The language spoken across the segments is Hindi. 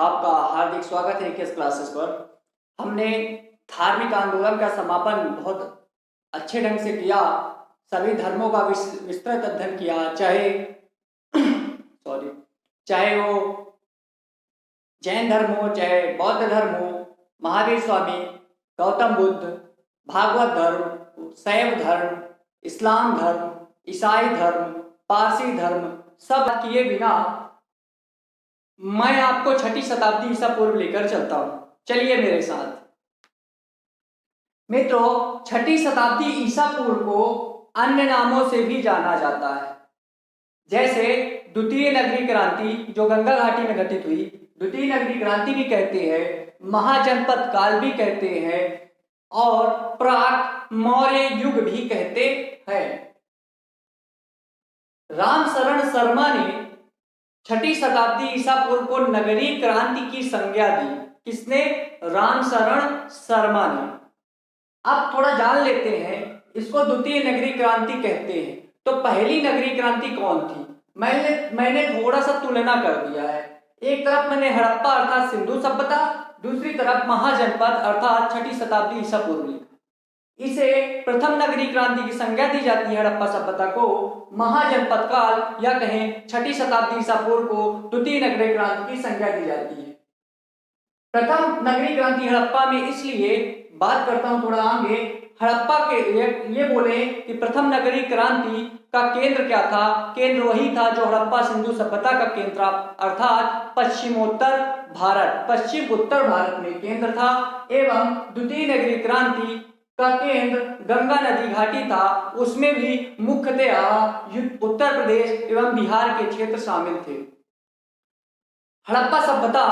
आपका हार्दिक स्वागत है किस क्लासेस पर। हमने धार्मिक आंदोलन का समापन बहुत अच्छे ढंग से किया। सभी धर्मों का विस्तृत अध्ययन किया, चाहे वो जैन धर्म हो, चाहे बौद्ध धर्म हो, महावीर स्वामी, गौतम बुद्ध, भागवत धर्म, शैव धर्म, इस्लाम धर्म, ईसाई धर्म, पारसी धर्म, सब किए बिना मैं आपको छठी शताब्दी ईसा पूर्व लेकर चलता हूं। चलिए मेरे साथ। मित्रों, छठी शताब्दी ईसा पूर्व को अन्य नामों से भी जाना जाता है, जैसे द्वितीय नगरी क्रांति जो गंगा घाटी में घटित हुई, द्वितीय नगरी क्रांति भी कहते हैं, महाजनपद काल भी कहते हैं और प्राक मौर्य युग भी कहते हैं। राम शरण शर्मा ने छठी शताब्दी ईसा पूर्व को नगरी क्रांति की संज्ञा दी। किसने? राम शरण शर्मा ने। अब थोड़ा जान लेते हैं, इसको द्वितीय नगरी क्रांति कहते हैं। तो पहली नगरी क्रांति कौन थी? मैंने थोड़ा सा तुलना कर दिया है। एक तरफ मैंने हड़प्पा अर्थात सिंधु सभ्यता, दूसरी तरफ महाजनपद अर्थात छठी शताब्दी ईसा पूर्व लिखा। इसे प्रथम नगरी क्रांति की संज्ञा दी जाती है हड़प्पा सभ्यता को। महाजनपद काल या कहें छठी शताब्दी ईसा पूर्व को द्वितीय नगरी क्रांति की संज्ञा दी जाती है। प्रथम नगरी क्रांति हड़प्पा में इसलिए बात करता हूं थोड़ा आगे। हड़प्पा के ये बोले कि प्रथम नगरी क्रांति का केंद्र क्या था? केंद्र वही था जो हड़प्पा सिंधु सभ्यता का केंद्र था, अर्थात पश्चिमोत्तर भारत, पश्चिम उत्तर भारत में केंद्र था। एवं द्वितीय नगरी क्रांति का केंद्र गंगा नदी घाटी था, उसमें भी मुख्यतः उत्तर प्रदेश एवं बिहार के क्षेत्र शामिल थे। हड़प्पा सभ्यता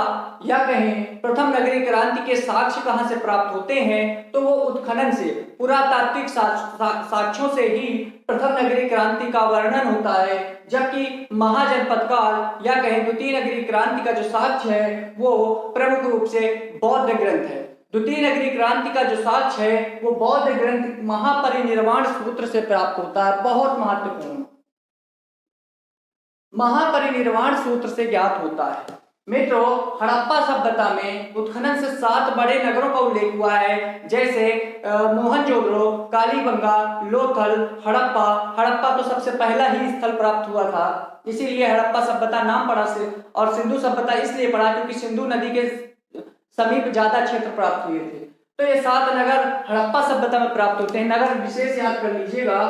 या कहें प्रथम नगरी क्रांति के साक्ष्य कहां से प्राप्त होते हैं? तो वो उत्खनन से, पुरातात्विक साक्ष्यों से ही प्रथम नगरी क्रांति का वर्णन होता है। जबकि महाजनपद काल या कहें द्वितीय नगरी क्रांति का जो साक्ष्य है वो प्रमुख रूप से बौद्ध ग्रंथ है। द्वितीय नगरी क्रांति का जो साक्ष्य है वो बौद्ध ग्रंथ महापरिनिर्वाण सूत्र से प्राप्त होता है। बहुत महत्वपूर्ण, महापरिनिर्वाण सूत्र से ज्ञात होता है। मित्रों, हड़प्पा सभ्यता में उत्खनन से 7 बड़े नगरों का उल्लेख हुआ है, जैसे मोहनजोदड़ो, कालीबंगा, लोथल, हड़प्पा। हड़प्पा तो सबसे पहला ही स्थल प्राप्त हुआ था, इसीलिए हड़प्पा सभ्यता नाम पड़ा से, और सिंधु सभ्यता इसलिए पड़ा क्योंकि सिंधु नदी के समीप ज्यादा क्षेत्र प्राप्त हुए थे। तो ये 7 नगर हड़प्पा सभ्यता में प्राप्त होते हैं। नगर विशेष याद कर लीजिएगा।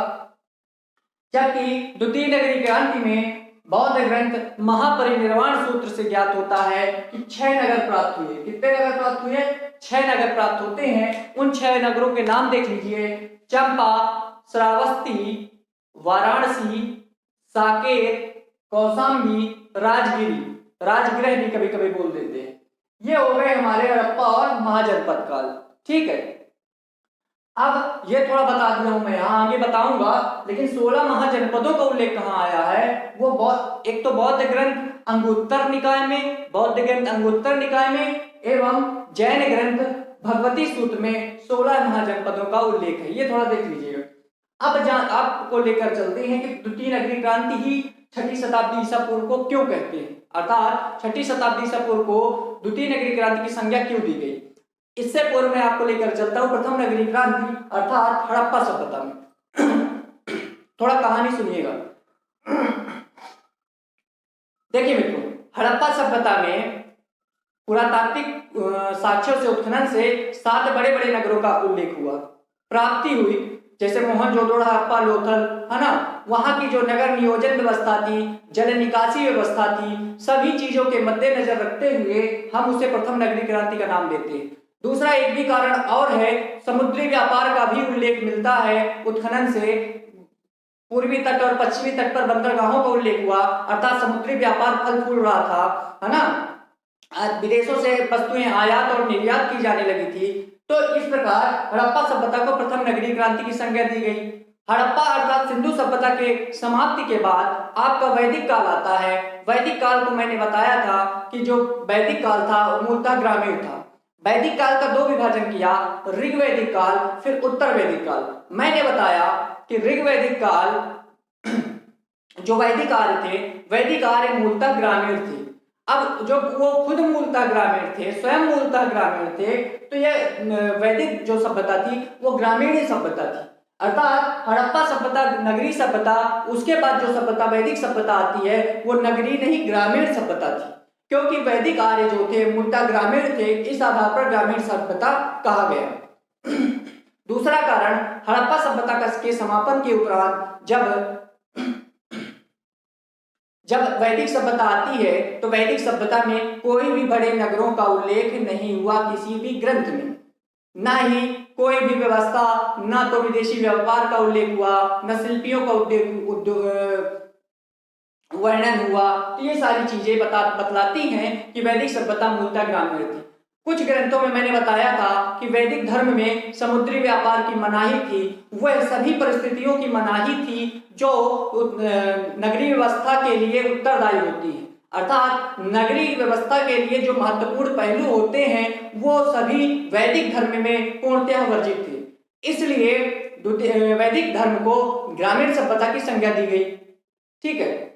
जबकि द्वितीय नगरी क्रांति में बौद्ध ग्रंथ महापरिनिर्वाण सूत्र से ज्ञात होता है कि 6 नगर प्राप्त हुए। कितने नगर प्राप्त हुए? 6 नगर प्राप्त होते हैं। उन 6 नगरों के नाम देख लीजिए: चंपा, श्रावस्ती, वाराणसी, साकेत, कौशाम्बी, राजगिरी, राजगृह भी कभी कभी बोल देते हैं। ये हो गए हमारे हड़प्पा और महाजनपद काल। ठीक है, अब ये थोड़ा बता दिया हूं मैं, यहाँ आगे बताऊंगा। लेकिन 16 महाजनपदों का उल्लेख कहाँ आया है? वो एक तो बौद्ध ग्रंथ अंगुत्तर निकाय में, बौद्ध ग्रंथ अंगुत्तर निकाय में, एवं जैन ग्रंथ भगवती सूत्र में 16 महाजनपदों का उल्लेख है। ये थोड़ा देख लीजिएगा। अब आपको लेकर चलते हैं कि द्वितीय नगरी क्रांति ही छठी शताब्दी ईसा पूर्व को क्यों कहते हैं, अर्थात छठी शताब्दी ईसा पूर्व को द्वितीय नगरी क्रांति की संज्ञा क्यों दी गई। इससे पूर्व मैं आपको लेकर चलता हूं प्रथम नगरी क्रांति अर्थात हड़प्पा सभ्यता में। थोड़ा कहानी सुनिएगा। देखिए मित्रों, हड़प्पा सभ्यता में पुरातात्विक साक्ष्यों से, उत्खनन से 7 बड़े बड़े नगरों का उल्लेख हुआ, प्राप्ति हुई। जैसे मोहनजोदड़ो, हड़प्पा, लोथल, है ना, वहां की जो नगर नियोजन व्यवस्था थी, जल निकासी व्यवस्था थी, सभी चीजों के मद्देनजर रखते हुए हम उसे प्रथम नगरी क्रांति का नाम देते हैं। दूसरा एक भी कारण और है, समुद्री व्यापार का भी उल्लेख मिलता है उत्खनन से। पूर्वी तट और पश्चिमी तट पर बंदरगाहों का उल्लेख हुआ, अर्थात समुद्री व्यापार फल फूल रहा था, है ना। विदेशों से वस्तुएं आयात और निर्यात की जाने लगी थी। तो इस प्रकार हड़प्पा सभ्यता को प्रथम नगरी क्रांति की संज्ञा दी गई। हड़प्पा अर्थात सिंधु सभ्यता के समाप्ति के बाद आपका वैदिक काल आता है। वैदिक काल को मैंने बताया था कि जो वैदिक काल था वो मूलतः ग्रामीण था। वैदिक काल का 2 विभाजन किया, ऋग्वैदिक काल फिर उत्तर वैदिक काल। मैंने बताया कि ऋग्वैदिक काल जो वैदिक आर्य थे, वैदिक आर्य मूलतः ग्रामीण थे। अब जो वो खुद मूलतः ग्रामीण थे, स्वयं मूलतः ग्रामीण थे, तो ये वैदिक जो सभ्यता थी वो ग्रामीण सभ्यता थी। अर्थात हड़प्पा सभ्यता नगरी सभ्यता, उसके बाद जो सभ्यता वैदिक सभ्यता आती है वो नगरी नहीं ग्रामीण सभ्यता थी, क्योंकि वैदिक आर्य जो थे मूलतः ग्रामीण थे, इस आधार पर ग्रामीण सभ्यता कहा गया। दूसरा कारण, हड़प्पा सभ्यता के समापन के उपरांत जब वैदिक सभ्यता आती है तो वैदिक सभ्यता में कोई भी बड़े नगरों का उल्लेख नहीं हुआ किसी भी ग्रंथ में, ना ही कोई भी व्यवस्था, ना तो विदेशी व्यापार का उल्लेख हुआ, न शिल्पियों का वर्णन हुआ। तो ये सारी चीजें बतलाती हैं कि वैदिक सभ्यता मूलतः ग्रामीण थी। कुछ ग्रंथों में मैंने बताया था कि वैदिक धर्म में समुद्री व्यापार की मनाही थी, वह सभी परिस्थितियों की मनाही थी जो नगरीय व्यवस्था के लिए उत्तरदायी होती है। अर्थात नगरीय व्यवस्था के लिए जो महत्वपूर्ण पहलू होते हैं वो सभी वैदिक धर्म में पूर्णतः वर्जित थे, इसलिए वैदिक धर्म को ग्रामीण सभ्यता की संज्ञा दी गई। ठीक है,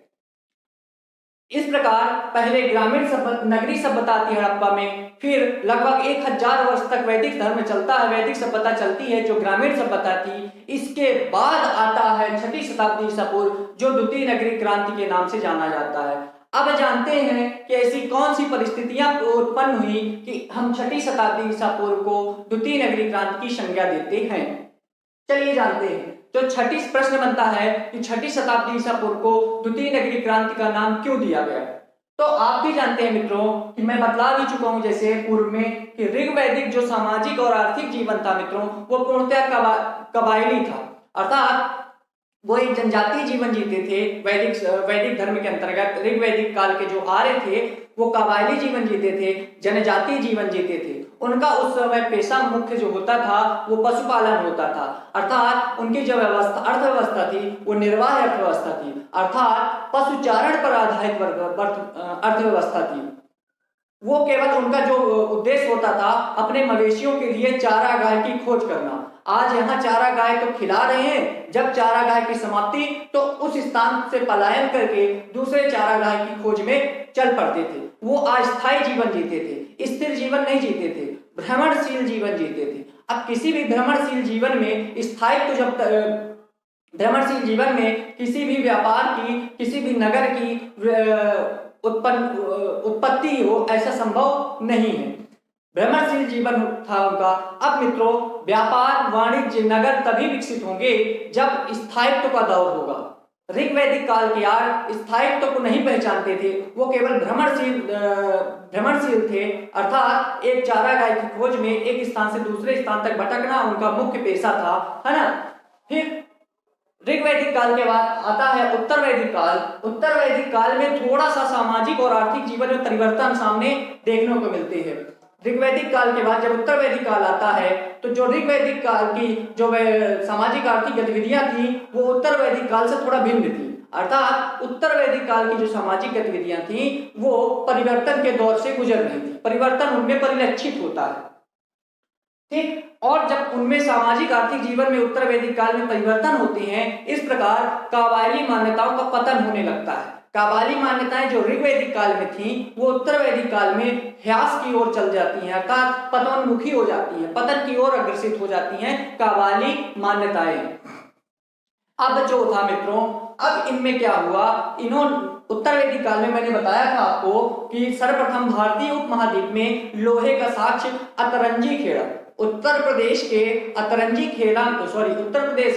इस प्रकार पहले ग्रामीण नगरी सभ्यता आती है हड़प्पा में, फिर लगभग 1000 वर्ष तक वैदिक धर्म चलता है, वैदिक सभ्यता चलती है जो ग्रामीण सभ्यता थी। इसके बाद आता है 6ठी शताब्दी ईसा पूर्व, जो द्वितीय नगरीय क्रांति के नाम से जाना जाता है। अब जानते हैं कि ऐसी कौन सी परिस्थितियां उत्पन्न हुई कि हम 6ठी शताब्दी ईसा पूर्व को द्वितीय नगरीय क्रांति की संज्ञा देते हैं। चलिए जानते हैं। जो छठी प्रश्न बनता है कि 6ठी शताब्दी ईसा पूर्व को द्वितीय नगरीय क्रांति का नाम क्यों दिया गया। तो आप भी जानते हैं मित्रों कि मैं बतला भी चुका हूं जैसे पूर्व में कि ऋग्वैदिक जो सामाजिक और आर्थिक जीवन था मित्रों वो पूर्णतः कबायली था। अर्थात वो एक जनजातीय जीवन जीते थे। वैदिक धर्म के अंतर्गत ऋग्वैदिक काल के जो आर्य थे वो कबायली जीवन जीते थे, जनजातीय जीवन जीते थे। उनका उस समय पेशा मुख्य जो होता था वो पशुपालन होता था। अर्थात उनकी जो अर्थव्यवस्था थी वो निर्वाह अर्थव्यवस्था थी, अर्थात पशुचारण पर आधारित अर्थव्यवस्था थी। वो केवल उनका जो उद्देश्य होता था अपने मवेशियों के लिए चारा गाय की खोज करना। आज यहाँ चारा गाय तो खिला रहे हैं, जब चारा गाय की समाप्ति तो उस स्थान से पलायन करके दूसरे चारा गाय की खोज में चल पड़ते थे। वो अस्थायी जीवन जीते थे, स्थिर जीवन नहीं जीते थे, भ्रमणशील जीवन जीते थे। अब किसी भी भ्रमणशील जीवन में स्थायित्व जब भ्रमणशील जीवन में किसी भी व्यापार की, किसी भी नगर की उत्पत्ति हो ऐसा संभव नहीं है। भ्रमणशील जीवन था उनका। अब मित्रों व्यापार, वाणिज्य, नगर तभी विकसित होंगे जब स्थायित्व का दौर होगा। ऋग्वैदिक काल के आर्य स्थायित्व को नहीं पहचानते थे, वो केवल भ्रमणशील थे। अर्थात एक चारा गाय की खोज में एक स्थान से दूसरे स्थान तक भटकना उनका मुख्य पेशा था, है ना। फिर ऋग्वैदिक काल के बाद आता है उत्तर वैदिक काल। उत्तर वैदिक काल में थोड़ा सा सामाजिक और आर्थिक जीवन में परिवर्तन सामने देखने को मिलते हैं। ऋग्वैदिक काल के बाद जब उत्तर वैदिक काल आता है तो जो ऋग्वैदिक काल की जो सामाजिक आर्थिक गतिविधियां थी वो उत्तर वैदिक काल से थोड़ा भिन्न थी। अर्थात उत्तर वैदिक काल की जो सामाजिक गतिविधियां थी वो परिवर्तन के दौर से गुजर रही थी, परिवर्तन उनमें परिलक्षित होता है। ठीक, और जब उनमें सामाजिक आर्थिक जीवन में उत्तर वैदिक काल में परिवर्तन होते हैं, इस प्रकार काबाली मान्यताओं का पतन होने लगता है। काबाली मान्यताएं जो ऋग्वैदिक काल में थी वो उत्तर वैदिक काल में ह्रास की ओर चल जाती हैं, अर्थात पतोन्मुखी हो जाती हैं, पतन की ओर अग्रसित हो जाती हैं काबाली मान्यताएं। अब जो था मित्रों, अब इनमें क्या हुआ, उत्तर वैदिक काल में मैंने बताया था आपको कि सर्वप्रथम भारतीय उपमहाद्वीप में लोहे का साक्ष्य अतरंजी खेड़ा, उत्तर प्रदेश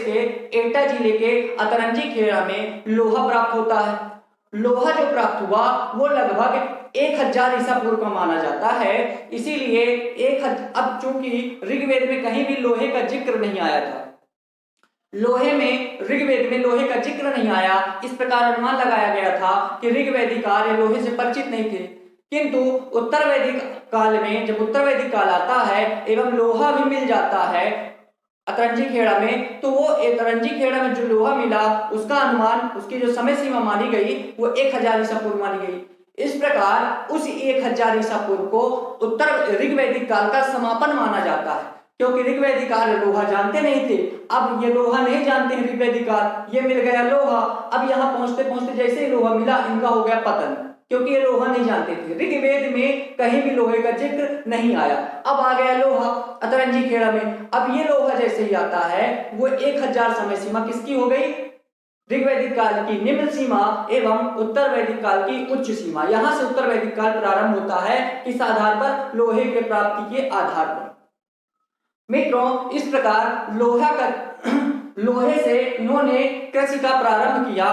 के एटा जिले के अतरंजी खेड़ा में लोहा प्राप्त होता है। लोहा जो प्राप्त हुआ वो लगभग 1000 ईसा पूर्व का माना जाता है। इसीलिए अब चूंकि ऋग्वेद में कहीं भी लोहे का जिक्र नहीं आया था, ऋग्वेद में लोहे का जिक्र नहीं आया, इस प्रकार अनुमान लगाया गया था कि ऋग्वैदिक आर्य लोहे से परिचित नहीं थे। किंतु उत्तर वैदिक काल में जब उत्तर वैदिक काल आता है एवं लोहा भी मिल जाता है अतरंजी खेड़ा में, तो वो अतरंजी खेड़ा में जो लोहा मिला उसका अनुमान, उसकी जो समय सीमा मानी गई वो 1000 ईसा पूर्व मानी गई। इस प्रकार उस 1000 ईसा पूर्व को उत्तर ऋग्वैदिक काल का समापन माना जाता है, क्योंकि ऋग्वैदिक काल लोहा जानते नहीं थे। अब ये लोहा नहीं जानते हैं ऋग्वैदिक काल, ये मिल गया लोहा। अब यहाँ पहुंचते पहुंचते जैसे ही लोहा मिला इनका हो गया पतन। क्योंकि ये लोहा नहीं जानते थे। ऋग्वेद में कहीं भी लोहे का जिक्र नहीं आया। अब आ गया लोहा अतरंजी खेड़ा में। अब ये लोहा जैसे ही आता है वो 1000 समय सीमा किसकी हो गई? ऋग्वैदिक काल की निम्न सीमा एवं उत्तर वैदिक काल की उच्च सीमा। यहां से उत्तर वैदिक काल प्रारंभ होता है किस आधार पर? लोहे के प्राप्ति के आधार पर। मित्रों, इस प्रकार लोहे से इन्होंने कृषि का प्रारंभ किया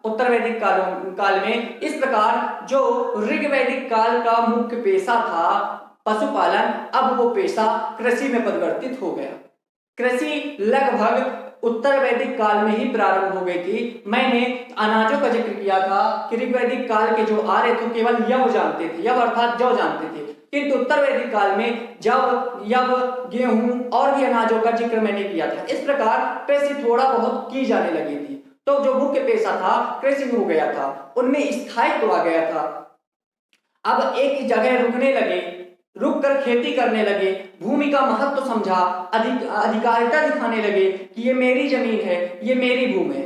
उत्तर वैदिक काल में। इस प्रकार जो ऋग्वैदिक काल का मुख्य पेशा था पशुपालन, अब वो पेशा कृषि में परिवर्तित हो गया। कृषि लगभग उत्तर वैदिक काल में ही प्रारंभ हो गई थी। मैंने अनाजों का जिक्र किया था कि ऋग्वैदिक काल के जो आर्य थे केवल यव जानते थे, यव अर्थात जौ जानते थे, किंतु उत्तर वैदिक काल में जव, यव, गेहूं और भी अनाजों का जिक्र मैंने किया था। इस प्रकार कृषि थोड़ा बहुत की जाने लगी थी। तो जो मुख्य पेशा था कृषि हो गया था, उनमें स्थायित्व आ गया था। अब एक जगह रुकने लगे, रुक कर खेती करने लगे, भूमि का महत्व समझा, अधिकारिता दिखाने लगे कि ये मेरी जमीन है, ये मेरी भूमि है।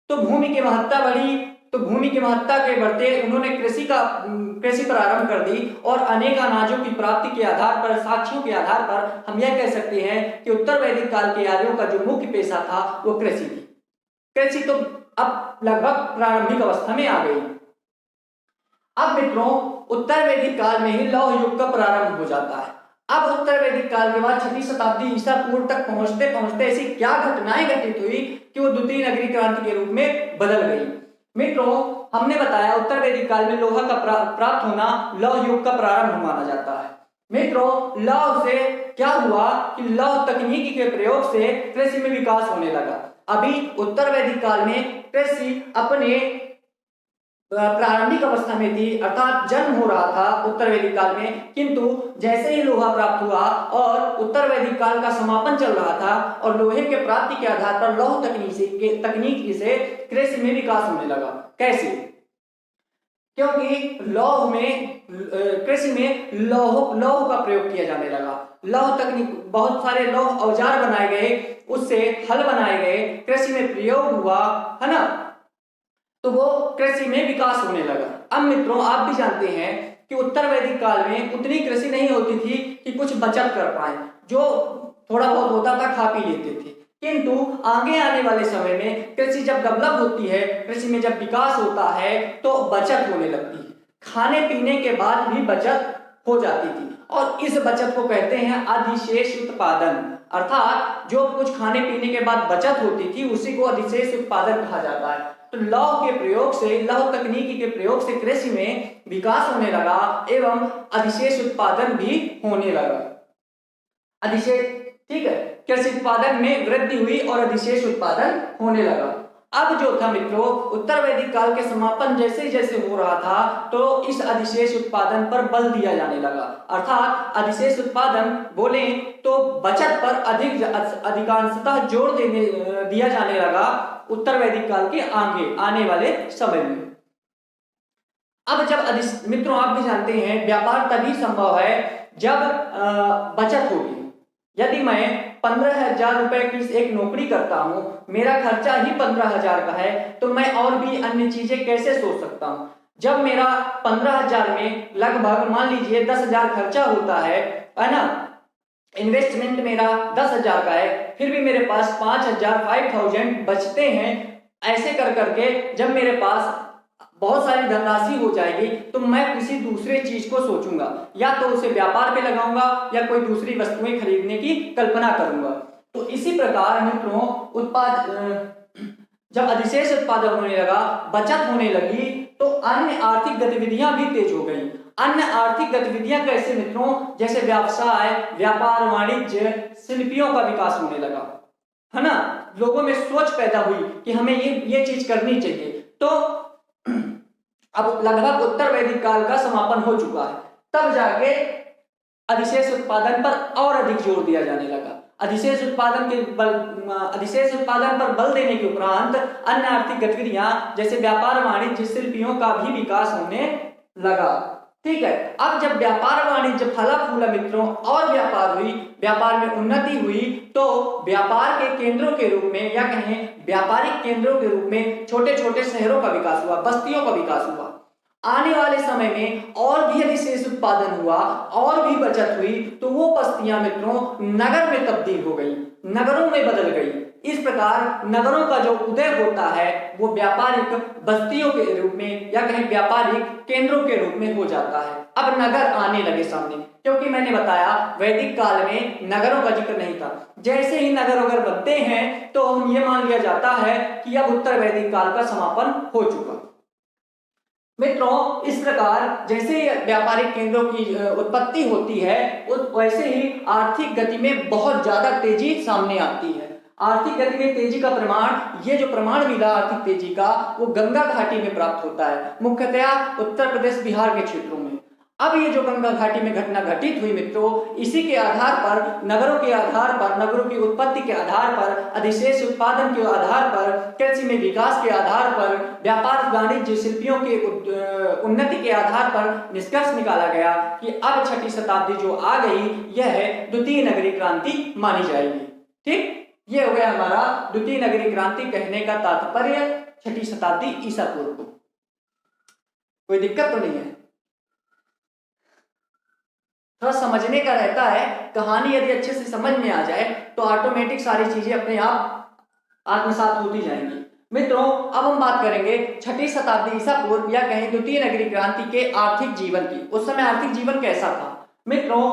तो भूमि की महत्ता बढ़ी। तो भूमि की महत्ता के बढ़ते उन्होंने कृषि प्रारंभ कर दी और अनेक अनाजों की प्राप्ति के आधार पर, साक्ष्यों के आधार पर हम यह कह सकते हैं कि उत्तर वैदिक काल के आर्यों का जो मुख्य पेशा था वो कृषि थी। कृषि तो अब लगभग प्रारंभिक अवस्था में आ गई। अब मित्रों, उत्तर वैदिक काल में ही लौह युग का प्रारंभ हो जाता है। अब उत्तर वैदिक काल के बाद 6वीं शताब्दी ईसा पूर्व तक पहुंचते पहुंचते ऐसी क्या घटनाएं घटित हुई कि वो द्वितीय नगरी क्रांति के रूप में बदल गई। मित्रों, हमने बताया उत्तर वैदिक काल में लोहा का प्राप्त होना लौह युग का प्रारंभ माना जाता है। मित्रों, लौह से क्या हुआ कि लौह तकनीकी के प्रयोग से कृषि में विकास होने लगा। अभी उत्तर वैदिक काल में कृषि अपने प्रारंभिक अवस्था में थी, अर्थात जन्म हो रहा था उत्तर वैदिक काल में, किंतु जैसे ही लोहा प्राप्त हुआ और उत्तर वैदिक काल का समापन चल रहा था और लोहे के प्राप्ति के आधार पर लौह तकनीक से कृषि में विकास होने लगा। कैसे? क्योंकि लौह में कृषि में लौह का प्रयोग किया जाने लगा। लौह तकनीक, बहुत सारे लौह औजार बनाए गए, उससे हल बनाए गए, कृषि में प्रयोग हुआ, है ना। तो वो कृषि में विकास होने लगा। अब मित्रों, आप भी जानते हैं कि उत्तर वैदिक काल में उतनी कृषि नहीं होती थी कि कुछ बचत कर पाए, जो थोड़ा बहुत होता था खा पी लेते थे। किंतु आगे आने वाले समय में कृषि जब डेवलप होती है, कृषि में जब विकास होता है तो बचत होने लगती है। खाने पीने के बाद भी बचत हो जाती थी और इस बचत को कहते हैं अधिशेष उत्पादन। अर्थात जो कुछ खाने पीने के बाद बचत होती थी उसी को अधिशेष उत्पादन कहा जाता है। तो लौह के प्रयोग से, लौह तकनीकी के प्रयोग से कृषि में विकास होने लगा एवं अधिशेष उत्पादन भी होने लगा। अधिशेष, ठीक है, कृषि उत्पादन में वृद्धि हुई और अधिशेष उत्पादन होने लगा। अब जो था मित्रों, उत्तर वैदिक काल के समापन जैसे जैसे हो रहा था तो इस अधिशेष उत्पादन पर बल दिया जाने लगा। अर्थात अधिशेष उत्पादन बोले तो बचत पर अधिकांशतः जोर दिया जाने लगा उत्तर वैदिक काल के आगे आने वाले समय में। अब जब मित्रों, आप भी जानते हैं व्यापार तभी संभव है जब बचत होगी। यदि मैं 15,000 रुपए की एक नौकरी करता हूं, मेरा खर्चा ही 15,000 का है, तो मैं और भी अन्य चीजें कैसे सोच सकता हूं। जब मेरा 15,000 में लगभग मान लीजिए 10,000 खर्चा होता है ना, इन्वेस्टमेंट मेरा 10,000 का है, फिर भी मेरे पास 5,000 बचते हैं। ऐसे कर करके जब मेरे पास बहुत सारी धनराशि हो जाएगी तो मैं किसी दूसरे चीज को सोचूंगा, या तो उसे व्यापार पे लगाऊंगा या कोई दूसरी वस्तुएं खरीदने की कल्पना करूंगा। तो इसी प्रकार मित्रों, जब अधिशेष उत्पादन होने लगा, बचत होने लगी, तो अन्य आर्थिक गतिविधियां भी तेज हो गई। अन्य आर्थिक गतिविधियां कैसे मित्रों? जैसे व्यवसाय, व्यापार, वाणिज्य, शिल्पियों का विकास होने लगा, है ना। लोगों में सोच पैदा हुई कि हमें ये चीज करनी चाहिए। तो अब लगभग उत्तर वैदिक काल का समापन हो चुका है, तब जाके अधिशेष उत्पादन पर और अधिक जोर दिया जाने लगा। अधिशेष उत्पादन पर बल देने के उपरांत अन्य आर्थिक गतिविधियां जैसे व्यापार, वाणिज्य, शिल्पियों का भी विकास होने लगा। ठीक है, अब जब व्यापार वाणिज्य फला फूला मित्रों और व्यापार हुई, व्यापार में उन्नति हुई, तो व्यापार के केंद्रों के रूप में या कहें व्यापारिक केंद्रों के रूप में छोटे छोटे शहरों का विकास हुआ, बस्तियों का विकास हुआ। आने वाले समय में और भी अधिशेष उत्पादन हुआ और भी बचत हुई तो वो बस्तियां मित्रों नगर में तब्दील हो गई, नगरों में बदल गई। इस प्रकार नगरों का जो उदय होता है वो व्यापारिक बस्तियों के रूप में या कहीं व्यापारिक केंद्रों के रूप में हो जाता है। अब नगर आने लगे सामने, क्योंकि मैंने बताया वैदिक काल में नगरों का जिक्र नहीं था। जैसे ही नगर अगर बनते हैं तो हम ये मान लिया जाता है कि अब उत्तर वैदिक काल का समापन हो चुका। मित्रों, इस प्रकार जैसे व्यापारिक केंद्रों की उत्पत्ति होती है वैसे ही आर्थिक गति में बहुत ज्यादा तेजी सामने आती है। आर्थिक गति में तेजी का प्रमाण, ये जो प्रमाण मिला आर्थिक तेजी का, वो गंगा घाटी में प्राप्त होता है, मुख्यतया उत्तर प्रदेश बिहार के क्षेत्रों में। अब ये जो गंगा घाटी में घटना घटित हुई मित्रों, इसी के आधार पर नगरों के आधार पर, नगरों की उत्पत्ति के आधार पर, अधिशेष उत्पादन के आधार पर, कृषि में विकास के आधार पर, व्यापार वाणिज्य शिल्पियों के उन्नति के आधार पर निष्कर्ष निकाला गया कि अब छठी शताब्दी जो आ गई यह द्वितीय नगरीय क्रांति मानी जाएगी। ठीक, ये हो गया हमारा द्वितीय नगरीय क्रांति कहने का तात्पर्य छठी शताब्दी ईसा पूर्व को। कोई दिक्कत तो नहीं है? थोड़ा समझने का रहता है, कहानी यदि अच्छे से समझ में आ जाए तो ऑटोमेटिक सारी चीजें अपने आप आत्मसात होती जाएंगी। मित्रों, अब हम बात करेंगे छठी शताब्दी ईसा पूर्व या कहें द्वितीय नगरीय क्रांति के आर्थिक जीवन की। उस समय आर्थिक जीवन कैसा था मित्रों?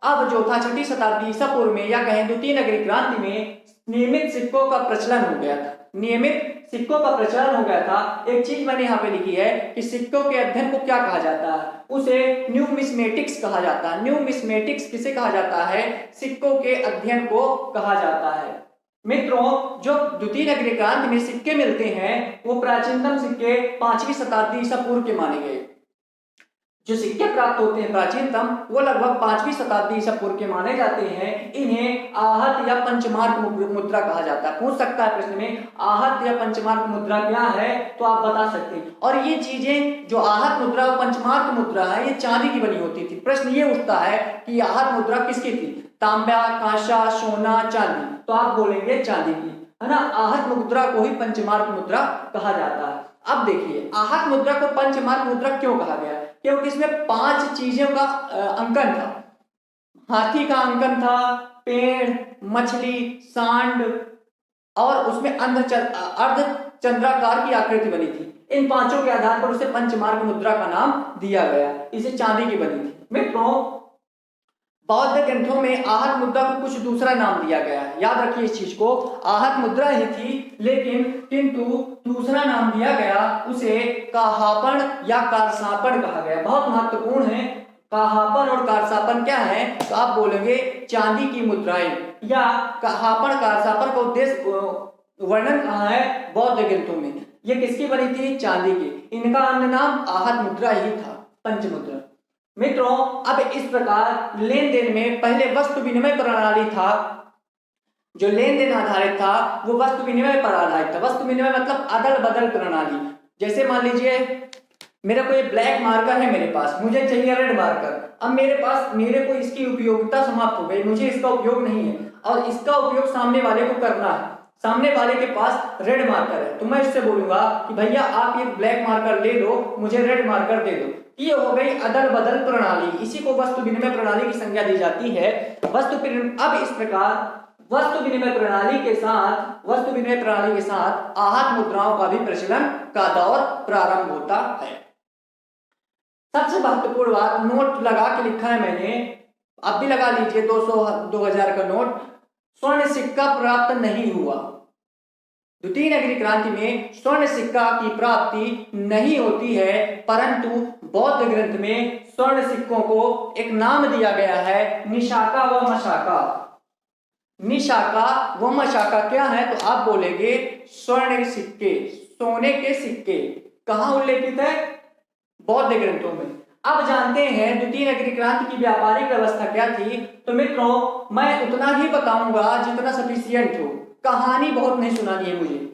अब जो था छठी शताब्दी ईसा पूर्व में या कहें द्वितीय नगरीय क्रांति में नियमित सिक्कों का प्रचलन हो गया था। नियमित सिक्कों का प्रचलन हो गया था। एक चीज मैंने यहाँ पे लिखी है कि सिक्कों के अध्ययन को क्या कहा जाता है? उसे न्यूमिस्मेटिक्स कहा जाता है। न्यूमिस्मेटिक्स किसे कहा जाता है? सिक्कों के अध्ययन को कहा जाता है। मित्रों, जो द्वितीय नगरीय क्रांति में सिक्के मिलते हैं वो प्राचीनतम सिक्के 5वीं शताब्दी ईसा पूर्व के माने गए। जो सिक्के प्राप्त होते हैं प्राचीनतम वो लगभग 5वीं शताब्दी ईसा पूर्व के माने जाते हैं। इन्हें आहत या पंचमार्क मुद्रा कहा जाता है। पूछ सकता है प्रश्न में आहत या पंचमार्क मुद्रा क्या है, तो आप बता सकते हैं। और ये चीजें जो आहत मुद्रा और पंचमार्क मुद्रा है ये चांदी की बनी होती थी। प्रश्न ये उठता है कि आहत मुद्रा किसकी थी? तांबा, कांसा, सोना, चांदी, तो आप बोलेंगे चांदी की, है ना। आहत मुद्रा को ही पंचमार्क मुद्रा कहा जाता है। अब देखिए, आहत मुद्रा को पंचमार्क मुद्रा क्यों कहा गया? क्योंकि इसमें 5 चीजों का अंकन था। हाथी का अंकन था, पेड़, मछली, सांड और उसमें अर्धचंद्राकार की आकृति बनी थी। इन 5 के आधार पर उसे पंचमार्क मुद्रा का नाम दिया गया। इसे चांदी की बनी थी। मित्रों, बौद्ध ग्रंथों में आहत मुद्रा को कुछ दूसरा नाम दिया गया है। याद रखिए इस चीज को, आहत मुद्रा ही थी लेकिन किंतु दूसरा नाम दिया गया, उसे काहापन या कारसापन कहा गया। बहुत महत्वपूर्ण है। काहापन और कारसापन क्या है? तो आप बोलेंगे चांदी की मुद्राएं या काहापन कारसापन का उद्देश्य वर्णन कहाँ है? बौद्ध ग्रंथों में। ये किसकी बनी थी? चांदी की। इनका अन्य नाम आहत मुद्रा ही था, पंचमुद्रा। मित्रों, अब इस प्रकार लेन देन में पहले वस्तु विनिमय प्रणाली था। जो लेन देन आधारित था वो वस्तु विनिमय पर आधारित था। वस्तु विनिमय मतलब अदल बदल प्रणाली। जैसे मान लीजिए मेरा कोई ब्लैक मार्कर है मेरे पास, मुझे चाहिए रेड मार्कर। अब मेरे को इसकी उपयोगिता समाप्त हो गई, मुझे इसका उपयोग नहीं है और इसका उपयोग सामने वाले को करना है। सामने वाले के पास रेड मार्कर है तो मैं इससे बोलूंगा कि भैया आप ये ब्लैक मार्कर ले लो, मुझे रेड मार्कर दे दो। ये हो गई अदल बदल प्रणाली। इसी को वस्तु विनिमय प्रणाली की संज्ञा दी जाती है। अब इस प्रकार वस्तु विनिमय प्रणाली के साथ आहत मुद्राओं का भी प्रचलन का दौर प्रारंभ होता है। सबसे महत्वपूर्ण बात, नोट लगा के लिखा है मैंने, आप भी लगा लीजिए। 200 2000 का नोट, स्वर्ण सिक्का प्राप्त नहीं हुआ। द्वितीय नगरीय क्रांति में स्वर्ण सिक्का की प्राप्ति नहीं होती है, परंतु बौद्ध ग्रंथ में स्वर्ण सिक्कों को एक नाम दिया गया है, निशाका व मशाका। निशाका व मशाका क्या है? तो आप बोलेंगे स्वर्ण सिक्के, सोने के सिक्के। कहाँ उल्लेखित है? बौद्ध ग्रंथों में। अब जानते हैं द्वितीय नगरीय क्रांति की व्यापारिक व्यवस्था क्या थी। तो मित्रों, मैं उतना ही बताऊंगा जितना सफिशिएंट हो। कहानी बहुत नहीं सुनानी है मुझे।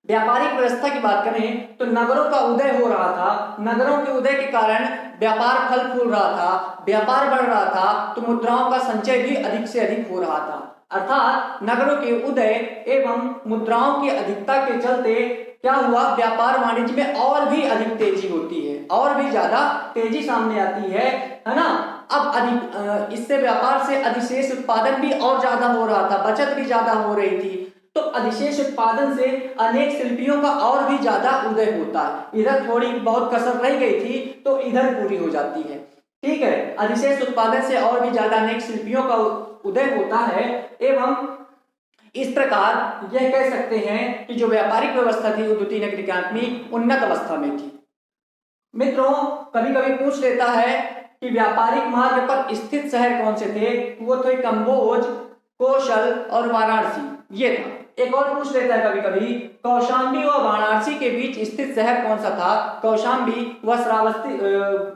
व्यापारिक व्यवस्था की बात करें तो नगरों का उदय हो रहा था। नगरों के उदय के कारण व्यापार फल फूल रहा था, व्यापार बढ़ रहा था, तो मुद्राओं का संचय भी अधिक से अधिक हो रहा था। अर्थात नगरों के उदय एवं मुद्राओं की अधिकता के चलते क्या हुआ? व्यापार वाणिज्य में और भी अधिक तेजी होती है और भी ज्यादा तेजी सामने आती है ना। अब इससे व्यापार से अधिशेष उत्पादन भी और ज्यादा हो रहा था, बचत भी ज्यादा हो रही थी। तो अधिशेष उत्पादन से अनेक शिल्पियों का और भी ज्यादा उदय होता है। इधर थोड़ी बहुत कसर रह गई थी तो इधर पूरी हो जाती है। ठीक है, अधिशेष उत्पादन से और भी ज्यादा अनेक शिल्पियों का उदय होता है एवं इस प्रकार यह कह सकते हैं कि जो व्यापारिक व्यवस्था थी वो द्वितीय नगरीय क्रांति में उन्नत अवस्था में थी। मित्रों, कभी कभी पूछ लेता है कि व्यापारिक मार्ग पर स्थित शहर कौन से थे। वो थे कंबोज, कौशल और वाराणसी। ये था। एक और पूछ लेता है कभी कभी, कौशाम्बी व वाराणसी के बीच स्थित शहर कौन सा था। कौशाम्बी व श्रावस्ती,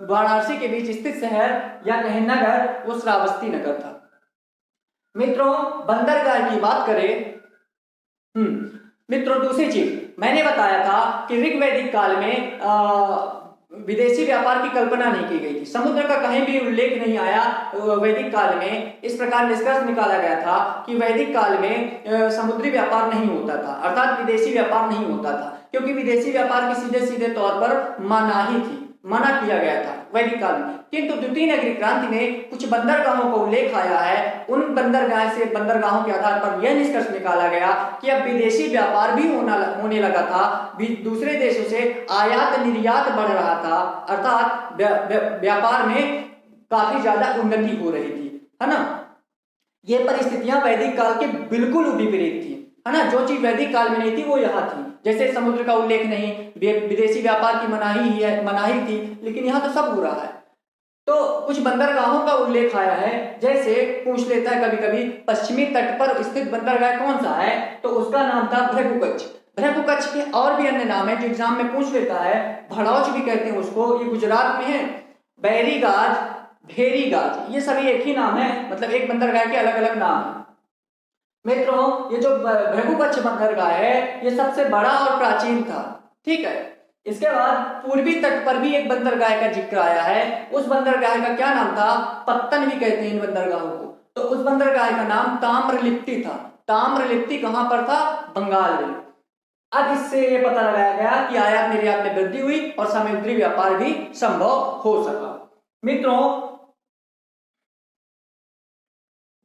वाराणसी के बीच स्थित शहर या कहें नगर वो श्रावस्ती नगर था। मित्रों, बंदरगाह की बात करें, मित्रों दूसरी चीज मैंने बताया था कि ऋग्वैदिक काल में विदेशी व्यापार की कल्पना नहीं की गई थी। समुद्र का कहीं भी उल्लेख नहीं आया वैदिक काल में। इस प्रकार निष्कर्ष निकाला गया था कि वैदिक काल में समुद्री व्यापार नहीं होता था, अर्थात विदेशी व्यापार नहीं होता था, क्योंकि विदेशी व्यापार की सीधे सीधे तौर पर मनाही थी, मना किया गया था वैदिक काल में। किंतु द्वितीय नगरीय क्रांति में कुछ बंदरगाहों का उल्लेख आया है। उन बंदरगाहों के आधार पर यह निष्कर्ष निकाला गया कि अब विदेशी व्यापार भी होने लगा था, दूसरे देशों से आयात निर्यात बढ़ रहा था, अर्थात व्यापार में काफी ज्यादा उन्नति हो रही थी, है ना। ये परिस्थितियां वैदिक काल के बिल्कुल विपरीत थी, है ना। जो चीज वैदिक काल में नहीं थी वो यहाँ थी। जैसे समुद्र का उल्लेख नहीं, विदेशी व्यापार की मनाही थी, लेकिन यहाँ तो सब हो रहा है। तो कुछ बंदरगाहों का उल्लेख आया है। जैसे पूछ लेता है कभी कभी पश्चिमी तट पर स्थित बंदरगाह कौन सा है, तो उसका नाम था भृगुकच्छ। भृगुकच्छ के और भी अन्य नाम है जो एग्जाम में पूछ लेता है। भड़ौच भी कहते हैं उसको, ये गुजरात में है। बैरीगाज, भेरीगाज, ये सभी एक ही नाम है, मतलब एक बंदरगाह के अलग अलग नाम है। मित्रों, ये जो भृगुकच्छ बंदरगाह है ये सबसे बड़ा और प्राचीन था। ठीक है, इसके बाद पूर्वी तट पर भी एक बंदरगाह का जिक्र आया है। उस बंदरगाह का क्या नाम था, पत्तन भी कहते हैं इन बंदरगाहों को। तो उस बंदरगाह का नाम ताम्रलिप्ति था। ताम्रलिप्ति कहां पर था, बंगाल में। अब इससे ये पता लगाया गया कि आयात निर्यात में वृद्धि हुई और समुद्री व्यापार भी संभव हो सका। मित्रों,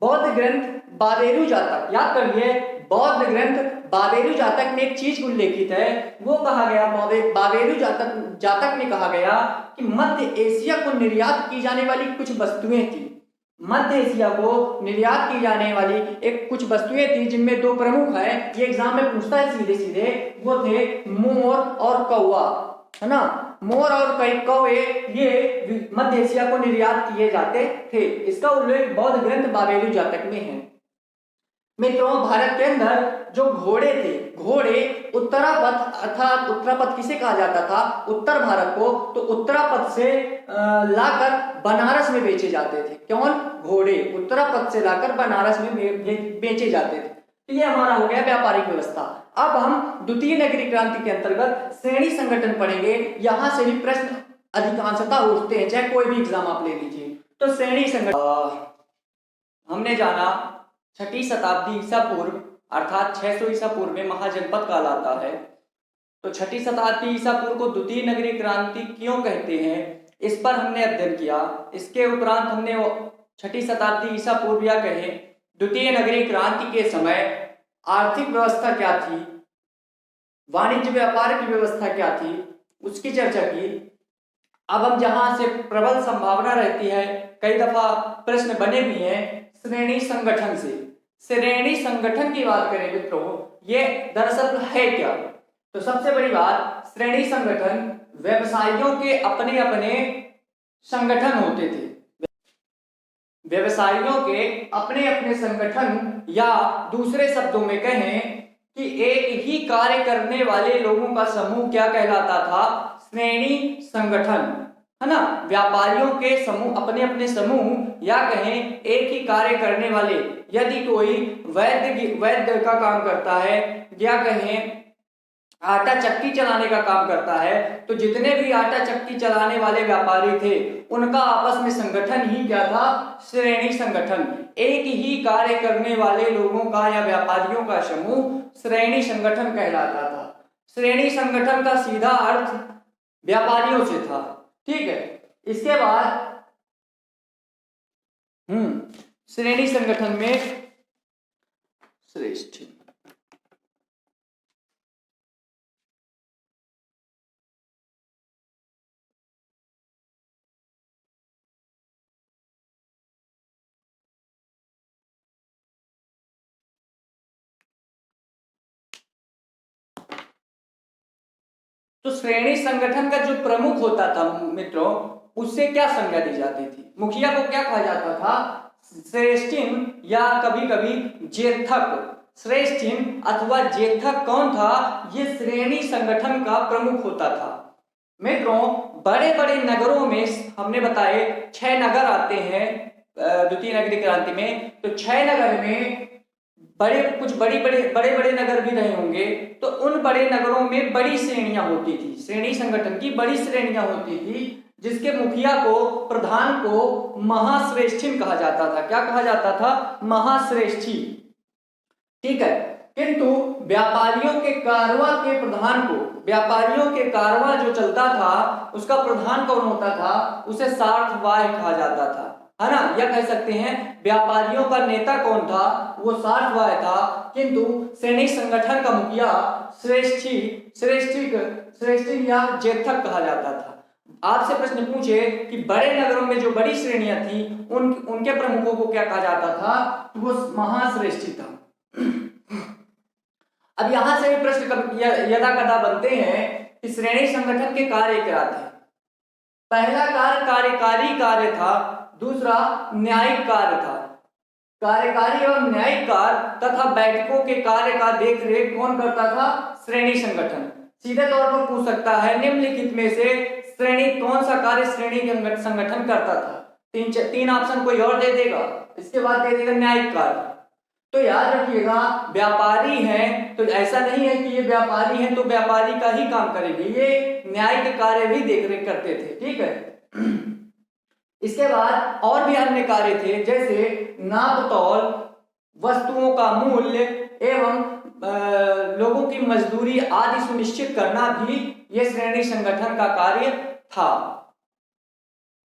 बौद्ध ग्रंथ बाबेरू जातक, याद करिए, बौद्ध ग्रंथ बाबेरू जातक में एक चीज उल्लेखित है। वो कहा गया, बाबेरू जातक में कहा गया कि मध्य एशिया को निर्यात की जाने वाली कुछ वस्तुएं थी। मध्य एशिया को निर्यात की जाने वाली एक कुछ वस्तुएं थी, जिनमें दो प्रमुख है। ये एग्जाम में पूछता है सीधे सीधे, वो थे मोर और कौवा, है ना। मोर और कौवे ये मध्य एशिया को निर्यात किए जाते थे। इसका उल्लेख बौद्ध ग्रंथ बाबेरू जातक में है। मित्रों, भारत के अंदर जो घोड़े थे, घोड़े उत्तरापथ, अर्थात उत्तरापथ किसे कहा जाता था, उत्तर भारत को, तो उत्तरापथ से लाकर बनारस में बेचे जाते थे। कौन, घोड़े उत्तरापथ से लाकर बनारस में बेचे जाते थे। तो ये हमारा हो गया व्यापारिक व्यवस्था। अब हम द्वितीय नगरीय क्रांति के अंतर्गत श्रेणी संगठन पढ़ेंगे। यहां से भी प्रश्न अधिकांशतः उठते हैं, चाहे कोई भी एग्जाम आप ले लीजिए। तो श्रेणी संगठन हमने जाना 6ठी शताब्दी ईसा पूर्व, अर्थात 600 ईसा पूर्व में महाजनपद कहलाता है। तो 6ठी शताब्दी ईसा पूर्व को द्वितीय नगरीय क्रांति क्यों कहते हैं, इस पर हमने अध्ययन किया। इसके उपरांत हमने 6ठी शताब्दी ईसा पूर्व या कहें द्वितीय नगरीय क्रांति के समय आर्थिक व्यवस्था क्या थी, वाणिज्य व्यापार की व्यवस्था क्या थी, उसकी चर्चा की। अब हम जहां से प्रबल संभावना रहती है, कई दफा प्रश्न बने भी हैं, श्रेणी संगठन से। श्रेणी संगठन की बात करें मित्रों, ये दरअसल है क्या, तो सबसे बड़ी बात, श्रेणी संगठन व्यवसायियों के अपने अपने संगठन होते थे। व्यवसायियों के अपने अपने संगठन, या दूसरे शब्दों में कहें कि एक ही कार्य करने वाले लोगों का समूह क्या कहलाता था, श्रेणी संगठन, है ना। व्यापारियों के समूह, अपने अपने समूह, या कहें एक ही कार्य करने वाले। यदि कोई वैद्य का काम करता है, या कहें आटा चक्की चलाने का काम करता है, तो जितने भी आटा चक्की चलाने वाले व्यापारी थे उनका आपस में संगठन ही क्या था, श्रेणी संगठन। एक ही कार्य करने वाले लोगों का या व्यापारियों का समूह श्रेणी संगठन कहलाता था। श्रेणी संगठन का सीधा अर्थ व्यापारियों से था, ठीक है। इसके बाद श्रेणी संगठन में श्रेष्ठी, तो श्रेणी संगठन का जो प्रमुख होता था मित्रों, उससे क्या संज्ञा दी जाती थी? मुखिया को क्या कहा जाता था? श्रेष्ठिन या कभी कभी जेठक। श्रेष्ठिन अथवा जेठक कौन था? ये श्रेणी संगठन का प्रमुख होता था। मित्रों, बड़े बड़े नगरों में हमने बताए 6 नगर आते हैं द्वितीय नगरीय क्रांति में। तो 6 नगर में कुछ बड़े बड़े नगर भी रहे होंगे। तो उन बड़े नगरों में बड़ी श्रेणियां होती थी, श्रेणी संगठन की बड़ी श्रेणियां होती थी, जिसके मुखिया को, प्रधान को महाश्रेष्ठी कहा जाता था। क्या कहा जाता था? महाश्रेष्ठी। ठीक है। किंतु व्यापारियों के कारवां के प्रधान को, व्यापारियों के कारवां जो चलता था उसका प्रधान कौन होता था? उसे सार्थवाह कहा जाता था, है ना। या कह सकते हैं व्यापारियों का नेता कौन था? वो सार्थवाह था। किंतु सैनिक संगठन का मुखिया श्रेष्ठी या जेठक कहा जाता था। आपसे प्रश्न पूछे कि बड़े नगरों में जो बड़ी श्रेणियां थी उनके प्रमुखों को क्या कहा जाता था? तो वो महाश्रेष्ठी था। अब यहां से भी प्रश्न यदा कदा बनते हैं कि श्रेणी संगठन के कार्य क्या थे? पहला कार्य कार्यकारी कार्य था, दूसरा न्यायिक कार्य था। कार्यकारी एवं न्यायिक कार्य तथा बैठकों के कार्य का देखरेख कौन करता था? श्रेणी संगठन। सीधे तौर पर पूछ सकता है निम्नलिखित में से श्रेणी कौन सा कार्य श्रेणी संगठन करता था? तीन ऑप्शन कोई और दे देगा, इसके बाद दे देगा न्यायिक कार्य। तो याद रखिएगा, व्यापारी हैं तो ऐसा नहीं है कि ये व्यापारी हैं तो व्यापारी का ही काम करेंगे, ये न्यायिक कार्य भी देखरेख करते थे। ठीक है। इसके बाद और भी अन्य कार्य थे, जैसे नाप तौल, वस्तुओं का मूल्य एवं लोगों की मजदूरी आदि सुनिश्चित करना भी ये श्रेणी संगठन का कार्य था।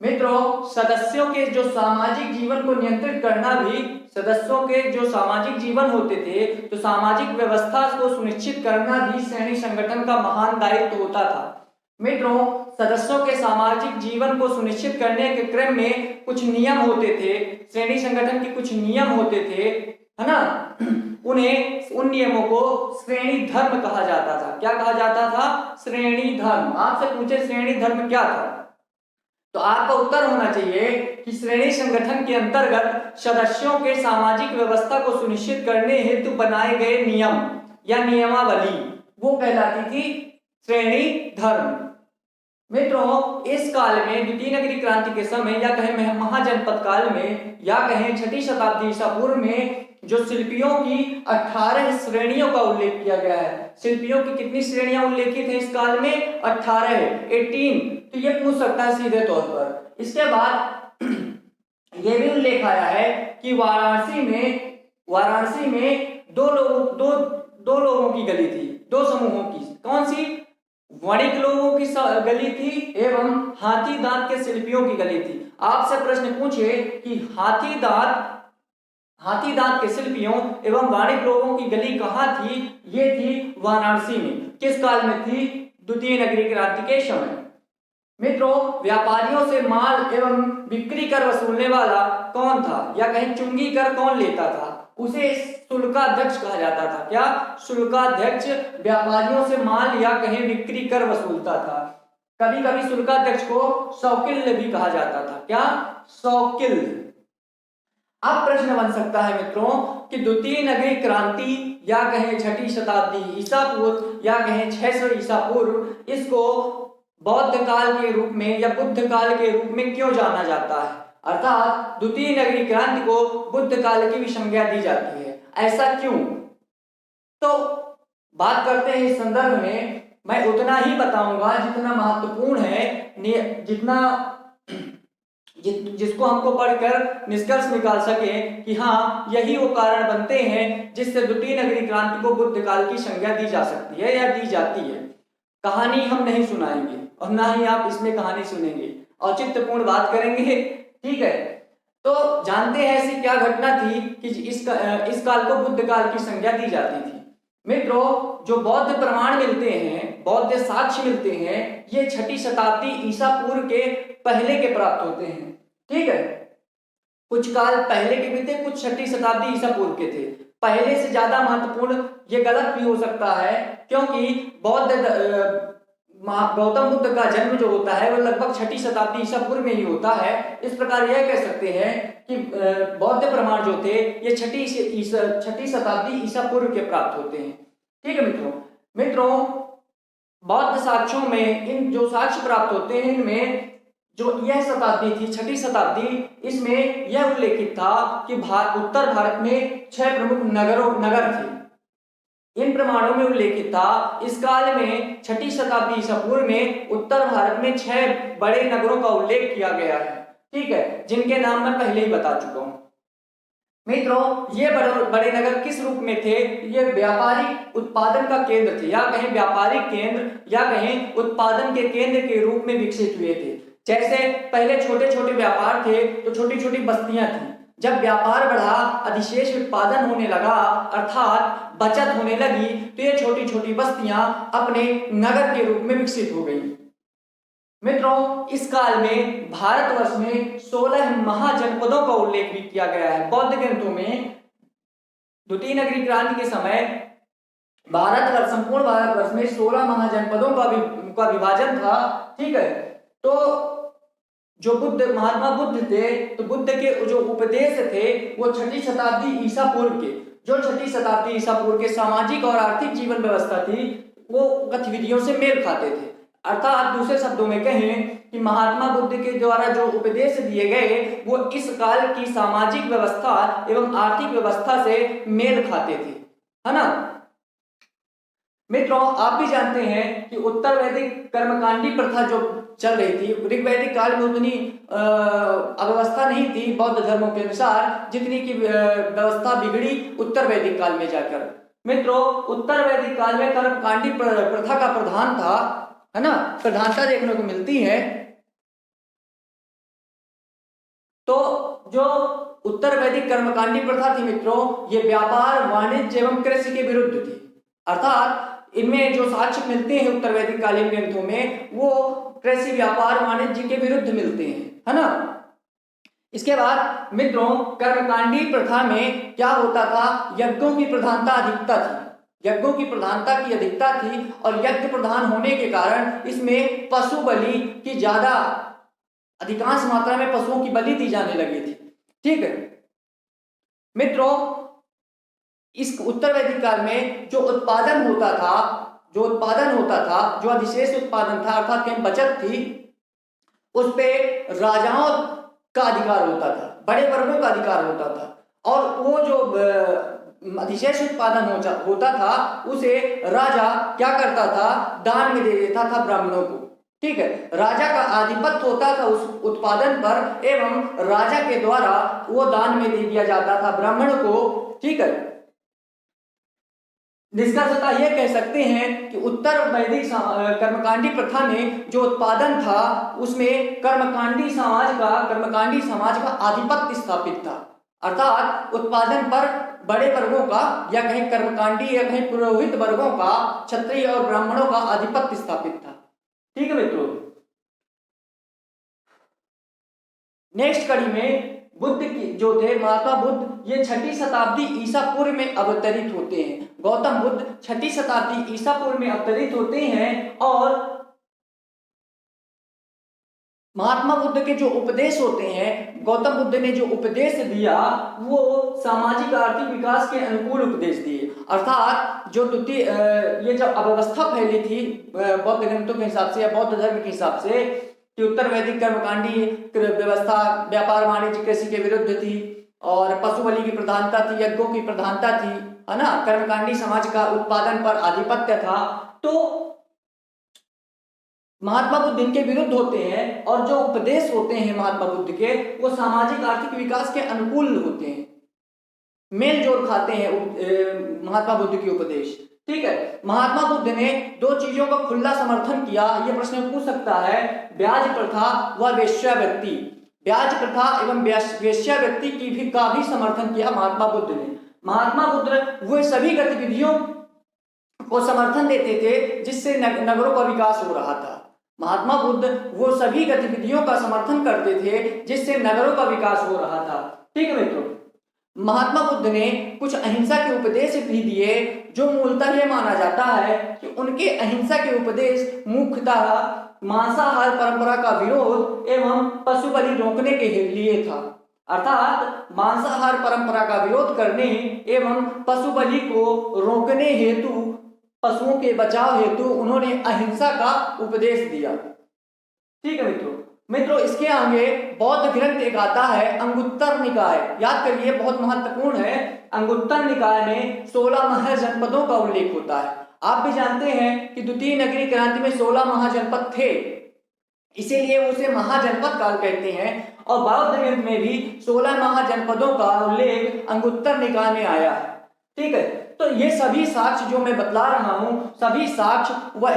मित्रों, सदस्यों के जो सामाजिक जीवन को नियंत्रित करना भी, सदस्यों के जो सामाजिक जीवन होते थे तो सामाजिक व्यवस्था को सुनिश्चित करना भी श्रेणी संगठन का महान दायित्व होता था। मित्रों, सदस्यों के सामाजिक जीवन को सुनिश्चित करने के क्रम में कुछ नियम होते थे, श्रेणी संगठन के कुछ नियम होते थे, है ना। उन नियमों को श्रेणी धर्म कहा जाता था। क्या कहा जाता था? श्रेणी धर्म। आपसे पूछे श्रेणी धर्म क्या था, तो आपका उत्तर होना चाहिए कि श्रेणी संगठन के अंतर्गत सदस्यों के सामाजिक व्यवस्था को सुनिश्चित करने हेतु बनाए गए नियम या नियमावली वो कहलाती थी श्रेणी धर्म। मित्रों, इस काल में द्वितीय नगरीय क्रांति के समय या कहें महाजनपद काल में या कहें 6ठी शताब्दी ईसा पूर्व में जो शिल्पियों की 18 श्रेणियों का उल्लेख किया गया है। शिल्पियों की कितनी श्रेणियां उल्लेखित है इस काल में? 18। तो ये पूछ सकता है सीधे तौर पर। इसके बाद ये भी उल्लेख आया है कि वाराणसी में दो लोगों की गली थी, दो समूहों की। कौन सी? वणिक लोगों की गली थी एवं हाथी दांत के शिल्पियों की गली थी। आपसे प्रश्न पूछे कि हाथी दांत के शिल्पियों एवं वाणिक लोगों की गली कहाँ थी? ये थी वाराणसी में। किस काल में थी? द्वितीय नगरीय क्रांति के समय। मित्रों, व्यापारियों से माल एवं बिक्री कर वसूलने वाला कौन था या कहीं चुंगी कर कौन लेता था? उसे शुल्काध्यक्ष कहा जाता था। क्या? शुल्काध्यक्ष व्यापारियों से माल या कहीं बिक्री कर वसूलता था। कभी कभी शुल्काध्यक्ष को शौकिल्य भी कहा जाता था। क्या? शौकिल्य। अब प्रश्न बन सकता है मित्रों कि द्वितीय नगरीय क्रांति या कहें 6ठी शताब्दी ईसा पूर्व या कहें 600 ईसा पूर्व, इसको बौद्ध काल के रूप में या बुद्ध काल के रूप में क्यों जाना जाता है? अर्थात द्वितीय नगरीय क्रांति को बुद्ध काल की भी संज्ञा दी जाती है, ऐसा क्यों? तो बात करते हैं इस संदर्भ में। मैं उतना ही बताऊंगा जितना महत्वपूर्ण है, जिसको हमको पढ़कर निष्कर्ष निकाल सके कि हाँ, यही वो कारण बनते हैं जिससे द्वितीय नगरीय क्रांति को बुद्ध काल की संज्ञा दी जा सकती है या दी जाती है। कहानी हम नहीं सुनाएंगे और ना ही आप इसमें कहानी सुनेंगे, औचित्यपूर्ण बात करेंगे, ठीक है। तो जानते हैं ऐसी क्या घटना थी कि इस काल को बुद्ध काल की संज्ञा दी जाती थी। मित्रों, जो बौद्ध प्रमाण मिलते हैं, बौद्ध साक्ष्य मिलते हैं, ये 6ठी शताब्दी ईसा पूर्व के पहले के प्राप्त होते हैं, ठीक है। कुछ काल पहले के भी थे, कुछ 6ठी शताब्दी ईसा पूर्व के थे। पहले से ज्यादा महत्वपूर्ण ये गलत भी हो सकता है, क्योंकि गौतम बुद्ध का जन्म जो होता है वो लगभग 6ठी शताब्दी ईसा पूर्व में ही होता है। इस प्रकार यह कह सकते हैं कि बौद्ध प्रमाण जो थे ये 6ठी शताब्दी ईसा पूर्व के प्राप्त होते हैं, ठीक है मित्रों। बौद्ध साक्ष्यों में इन जो साक्ष्य प्राप्त होते हैं इनमें जो यह शताब्दी थी 6ठी शताब्दी, इसमें यह उल्लेखित था कि उत्तर भारत में 6 प्रमुख नगर थे। इन प्रमाणों में उल्लेखित था इस काल में 6ठी शताब्दी ईसा पूर्व में उत्तर भारत में 6 बड़े नगरों का उल्लेख किया गया है, ठीक है, जिनके नाम मैं पहले ही बता चुका हूं। मित्रों, ये बड़े नगर किस रूप में थे? ये व्यापारिक उत्पादन का केंद्र थे, या कहें व्यापारिक केंद्र, या कहें उत्पादन के केंद्र के रूप में विकसित हुए थे। जैसे पहले छोटे छोटे व्यापार थे तो छोटी छोटी बस्तियां थी। जब व्यापार बढ़ा, अधिशेष उत्पादन होने लगा, अर्थात बचत होने लगी, तो ये छोटी छोटी बस्तियां अपने नगर के रूप में विकसित हो गई। मित्रों, इस काल में भारतवर्ष में 16 महाजनपदों का उल्लेख भी किया गया है। बौद्ध ग्रंथों में द्वितीय नगरीय क्रांति के समय भारतवर्ष, संपूर्ण भारतवर्ष में 16 महाजनपदों का विभाजन था, ठीक है। तो जो महात्मा बुद्ध थे, तो बुद्ध के जो उपदेश थे वो 6ठी शताब्दी ईसा पूर्व के, जो 6ठी शताब्दी ईसा पूर्व के सामाजिक और आर्थिक जीवन व्यवस्था थी वो गतिविधियों से मेल खाते थे। अर्थात दूसरे शब्दों में कहें कि महात्मा बुद्ध के द्वारा जो उपदेश दिए गए वो इस काल की सामाजिक व्यवस्था एवं आर्थिक व्यवस्था से मेल खाते थे, है ना। मित्रों, आप भी जानते हैं कि उत्तर वैदिक कर्मकांडी प्रथा जो चल रही थी, ऋग्वैदिक काल में उतनी अव्यवस्था नहीं थी बौद्ध धर्मों के अनुसार, जितनी की व्यवस्था बिगड़ी उत्तर वैदिक काल में जाकर। मित्रों, उत्तर वैदिक काल में कर्मकांडी प्रथा का प्रधान था, है ना, प्रधानता देखने को मिलती है। तो जो उत्तर वैदिक कर्मकांडी प्रथा थी मित्रों, ये व्यापार, वाणिज्य एवं कृषि के विरुद्ध थी। अर्थात इनमें जो साक्ष्य मिलते हैं उत्तर वैदिक कालीन ग्रंथों में वो कृषि, व्यापार, वाणिज्य के विरुद्ध मिलते हैं, है ना। इसके बाद मित्रों, कर्मकांडी प्रथा में क्या होता था? यज्ञों की प्रधानता अधिकता थी, यज्ञों की प्रधानता की अधिकता थी, और यज्ञ प्रधान होने के कारण इसमें पशु बलि की ज्यादा, अधिकांश मात्रा में पशुओं की बलि दी जाने लगी थी, ठीक है। मित्रों, इस उत्तर वैदिक काल में जो उत्पादन होता था, जो अधिशेष उत्पादन था, अर्थात कहीं बचत थी, उस पे राजाओं का अधिकार होता था, बड़े वर्गों का अधिकार होता था, और वो जो अधिशेष उत्पादन होता था उसे राजा क्या करता था? दान में दे देता था ब्राह्मणों को, ठीक है। राजा का आधिपत्य होता था उस उत्पादन पर, एवं राजा के द्वारा वो दान में दे दिया जाता था ब्राह्मणों को, ठीक है। निष्कर्षतः यह कह सकते हैं कि उत्तर वैदिक कर्मकांडी प्रथा में जो उत्पादन था उसमें कर्मकांडी समाज का आधिपत्य स्थापित था। अर्थात उत्पादन पर बड़े वर्गों का, या कहीं कर्मकांडी या कहीं पुरोहित वर्गों का, क्षत्रिय और ब्राह्मणों का आधिपत्य स्थापित था, ठीक है मित्रों। नेक्स्ट कड़ी में बुद्ध की जो थे, महात्मा बुद्ध, ये 6ठी शताब्दी ईसा पूर्व में अवतरित होते हैं। गौतम बुद्ध 6ठी शताब्दी ईसा पूर्व में अवतरित होते हैं, और महात्मा बुद्ध के जो उपदेश होते हैं, गौतम बुद्ध ने जो उपदेश दिया वो सामाजिक आर्थिक विकास के अनुकूल उपदेश दिए। अर्थात जो ये जब अव्यवस्था फैली थी बौद्ध ग्रंथों के हिसाब से या बौद्ध धर्म के हिसाब से, कि उत्तर वैदिक कर्मकांडी व्यवस्था व्यापार, वाणिज्य, कृषि के विरुद्ध थी, और पशु बलि की प्रधानता थी, यज्ञों की प्रधानता थी, है ना, कर्मकांडी समाज का उत्पादन पर आधिपत्य था, तो महात्मा बुद्ध इनके विरुद्ध होते हैं, और जो उपदेश होते हैं महात्मा बुद्ध के वो सामाजिक आर्थिक विकास के अनुकूल होते हैं, मेल जोल खाते हैं महात्मा बुद्ध के उपदेश, ठीक है। महात्मा बुद्ध ने दो चीजों का खुला समर्थन किया, ये प्रश्न पूछ सकता है, ब्याज प्रथा व वेश्यावृत्ति। ब्याज प्रथा एवं वेश्यावृत्ति की भी का भी समर्थन किया महात्मा बुद्ध ने। महात्मा बुद्ध वो सभी गतिविधियों को समर्थन देते थे जिससे नगरों का विकास हो रहा था। महात्मा बुद्ध वो सभी गतिविधियों का समर्थन करते थे जिससे नगरों का विकास हो रहा था। ठीक है मित्रों, महात्मा बुद्ध ने कुछ अहिंसा के उपदेश भी दिए, जो मूलतः यह माना जाता है कि उनके अहिंसा के उपदेश मुख्यतः मांसाहार परंपरा का विरोध एवं पशु बलि रोकने के लिए था। अर्थात मांसाहार परंपरा का विरोध करने एवं पशु बलि को रोकने हेतु, पशुओं के बचाव हेतु उन्होंने अहिंसा का उपदेश दिया। ठीक है मित्रों, इसके आगे बौद्ध ग्रंथ एक आता है अंगुत्तर निकाय। याद करिए, बहुत महत्वपूर्ण है। अंगुत्तर निकाय में 16 महाजनपदों का उल्लेख होता है। आप भी जानते हैं कि द्वितीय नगरीय क्रांति में 16 महाजनपद थे, इसीलिए उसे महाजनपद काल कहते हैं। और बौद्ध ग्रंथ में भी 16 महाजनपदों का उल्लेख अंगुत्तर निकाय में आया है। ठीक है, तो ये सभी साक्ष्य जो मैं बतला रहा हूं, सभी साक्ष्य व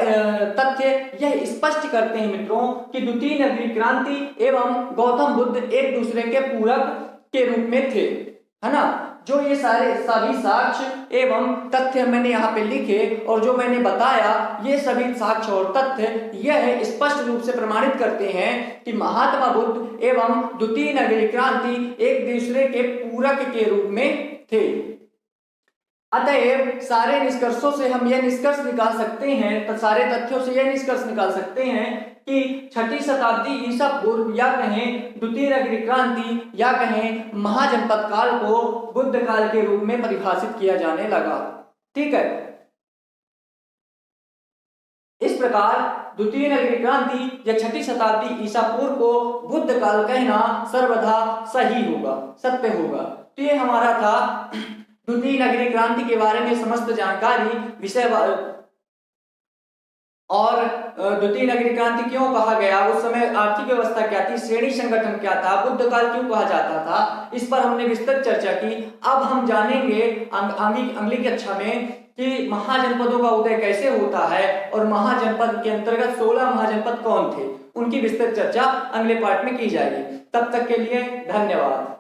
तथ्य यह स्पष्ट करते हैं मित्रों कि द्वितीय नगरीय क्रांति एवं गौतम बुद्ध एक दूसरे के पूरक के रूप में थे, है ना। जो ये सारे सभी साक्ष्य एवं तथ्य मैंने यहाँ पे लिखे और जो मैंने बताया, ये सभी साक्ष्य और तथ्य यह स्पष्ट रूप से प्रमाणित करते हैं कि महात्मा बुद्ध एवं द्वितीय नगरीय क्रांति एक दूसरे के पूरक के रूप में थे। अतएव सारे निष्कर्षों से हम यह निष्कर्ष निकाल सकते हैं, तो सारे तथ्यों से यह निष्कर्ष निकाल सकते हैं कि 6ठी शताब्दी ईसा पूर्व या कहें द्वितीय नगरीय क्रांति या कहें महाजनपद काल को बुद्ध काल के रूप में परिभाषित किया जाने लगा। ठीक है, इस प्रकार द्वितीय नगरीय क्रांति या 6ठी शताब्दी ईसा पूर्व को बुद्ध काल कहना सर्वथा सही होगा, सत्य होगा। तो ये हमारा था द्वितीय नगरीय क्रांति के बारे में समस्त जानकारी विषय। और द्वितीय नगरीय क्रांति क्यों कहा गया, उस समय आर्थिक व्यवस्था क्या थी, श्रेणी संगठन क्या था, बुद्ध काल क्यों कहा जाता था, इस पर हमने विस्तृत चर्चा की। अब हम जानेंगे अगली कक्षा में कि महाजनपदों का उदय कैसे होता है और महाजनपद के अंतर्गत 16 महाजनपद कौन थे, उनकी विस्तृत चर्चा अगले पार्ट में की जाएगी। तब तक के लिए धन्यवाद।